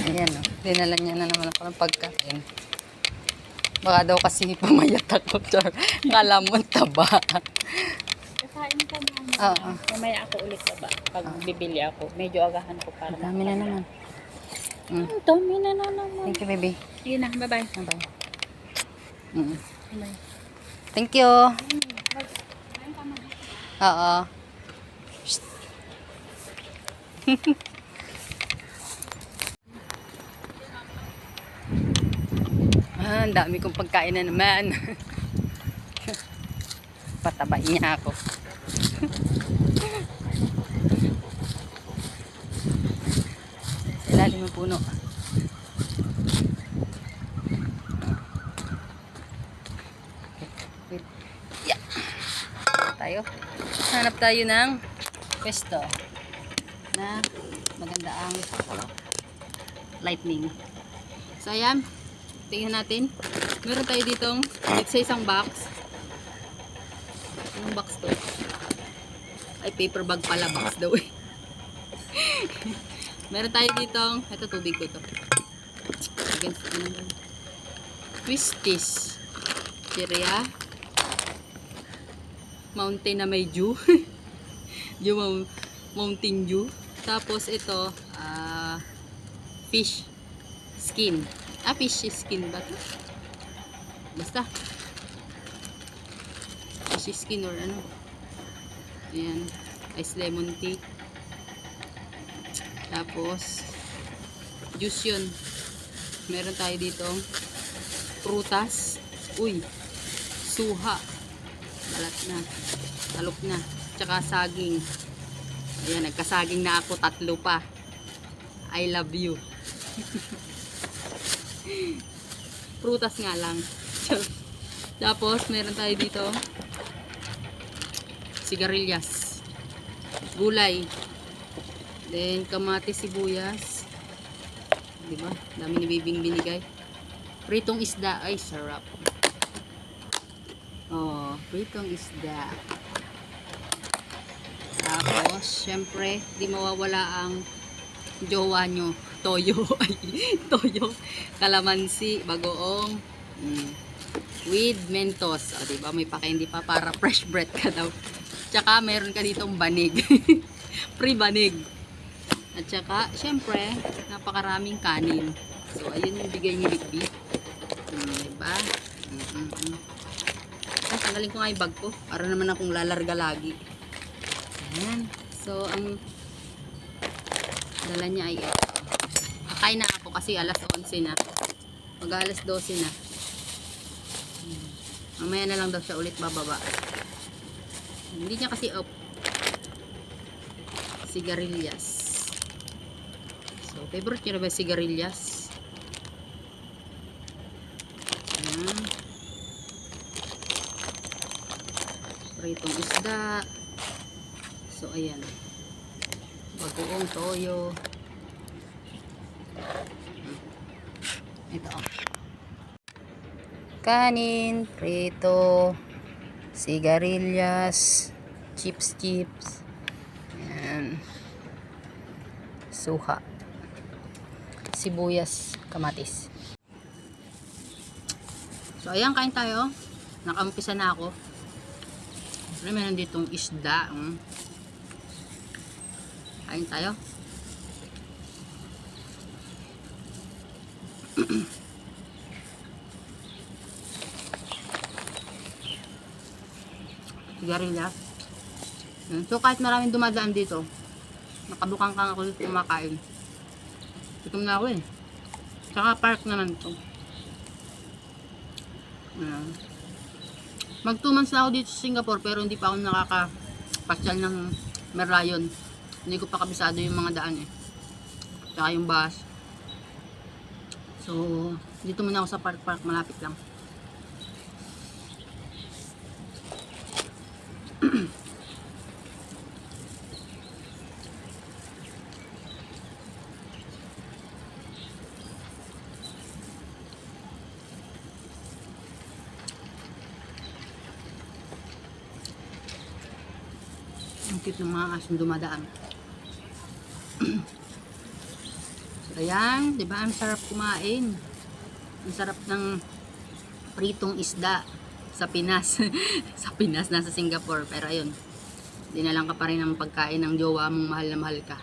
Ayan, oh. Dinala niya na naman ako ng pagkain. Baka daw kasi pumayat ako. Kala mo taba. Kakain ka na. Oo. Mamaya ako ulit ba? Pag bibili ako. Medyo agahan ko para Ang dami na naman. Ang dami na naman. Thank you, baby. Sige na, bye-bye. Bye. Bye. Thank you. Oo. Shh. Ang dami kong pagkain na naman. Patabain niya ako. Ilalim ng puno. Okay. Yeah. Hanap tayo ng pwesto na maganda ang lightning. So ayan, tingnan natin. Meron tayo ditong sa isang box. Anong box to? Ay, paper bag pala, box daw eh. Meron tayo ditong, ito tubig ko to. Against, Twisties. Cheria. Mountain na may dew. Mountain dew. Tapos ito, fish skin. Fish skin ba ito? Basta. Fish skin or ano. Ayan. Ice lemon tea. Tapos, juice yun. Meron tayo dito prutas. Uy. Suha. Balat na. Talok na. Tsaka saging. Ayan, nagkasaging na ako. 3 pa. I love you. Prutas nga lang. Tapos, meron tayo dito sigarilyas. Gulay. Then, kamatis, sibuyas. Diba? Dami ni Bibing binigay. Pritong isda. Ay, sarap. Oh, pritong isda. Tapos, syempre, di mawawala ang jowa nyo. Toyo. Ay, toyo. Kalamansi, bagoong. With mentos. O, diba? May pakaindi pa para fresh bread ka daw. Tsaka, meron ka ditong banig. Free banig. At saka, syempre, napakaraming kanin. So, ayun yung bigay ni Bigby. Diba? Ay, tanggalin ko nga yung bag ko. Para naman akong lalarga lagi. Ayan. So, ang dala niya ay ito. Kakain na ako kasi alas 11 na. Mag alas 12 na. Mamaya na lang daw siya ulit bababa. Hindi niya kasi up. Sigarilyas. So, favorite niyo na ba sigarilyas? Ayan. Pritong isda. So, ayan. Bagoong toyo. Ito. Kanin, prito, sigarilyas, chips. Ayan. Suha. Sibuyas, kamatis. So, ayan, kain tayo. Nakampisa na ako. Meron ditong isda. Kain tayo. Sigarilyas. So, kahit maraming dumadaan dito, nakabukang kang ako dito kumakain. Gutom na ako eh. Tsaka park naman to. Mag 2 months na ako dito sa Singapore pero hindi pa ako nakakapasyal ng Merlion. Hindi ko pa kabisado yung mga daan eh. Tsaka yung bus. So, dito muna ako sa park malapit lang. cute ng mga asong dumadaan. So, ayan, di ba? Ang sarap kumain. Ang sarap ng pritong isda sa Pinas. Sa Pinas, nasa Singapore. Pero ayun, dinalang ka pa rin ng pagkain ng jowa mong mahal na mahal ka.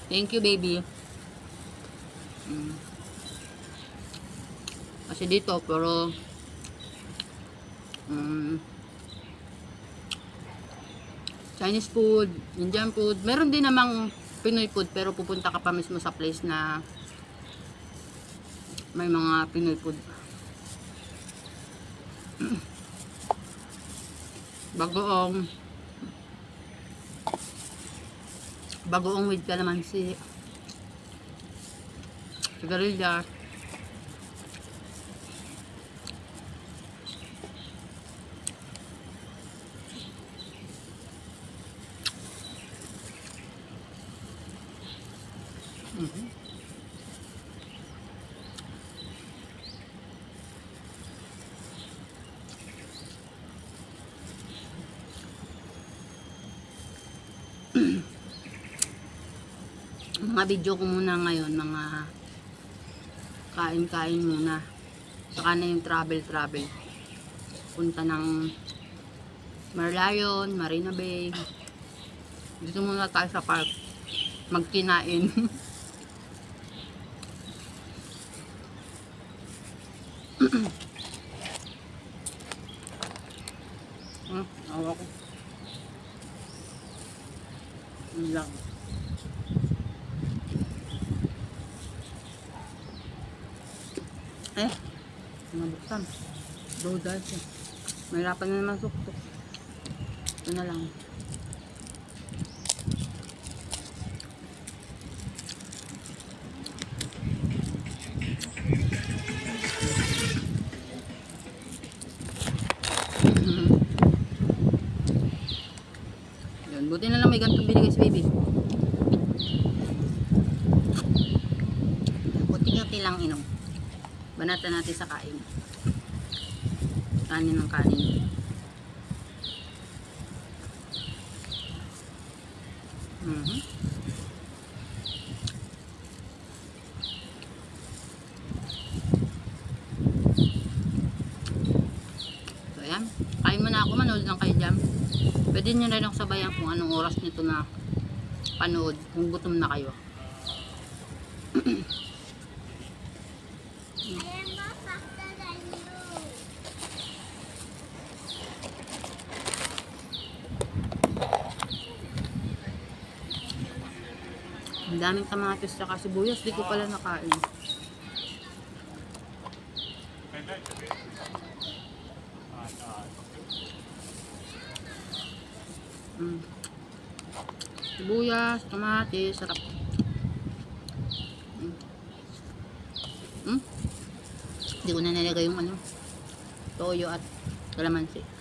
Thank you, baby. Kasi dito, pero Chinese food, Indian food, meron din namang Pinoy food, pero pupunta ka pa mismo sa place na may mga Pinoy food. Bagoong with calamansi, sigarilyas. Mga video ko muna ngayon, mga kain-kain muna. Saka na yung travel. Punta ng Merlion, Marina Bay. Dito muna tayo sa park. Magkinain. Awa ko. Yun lang. Nabuksan. Doda siya. Mahirapan na naman suktok. Ito na lang. Yun, buti na lang may ganitong binigay si baby. Puti-puti lang inom. Banatan natin sa kain. Kanin ng kanin. So ayan. Kain muna ako. Manood lang kayo dyan. Pwede nyo rin ako sabayan kung anong oras nito na panood. Kung gutom na kayo. Ang daming kamatis at sibuyas, di ko pala nakain. Sibuyas, kamatis, sarap. Di ko na nilagay yung toyo at kalamansi.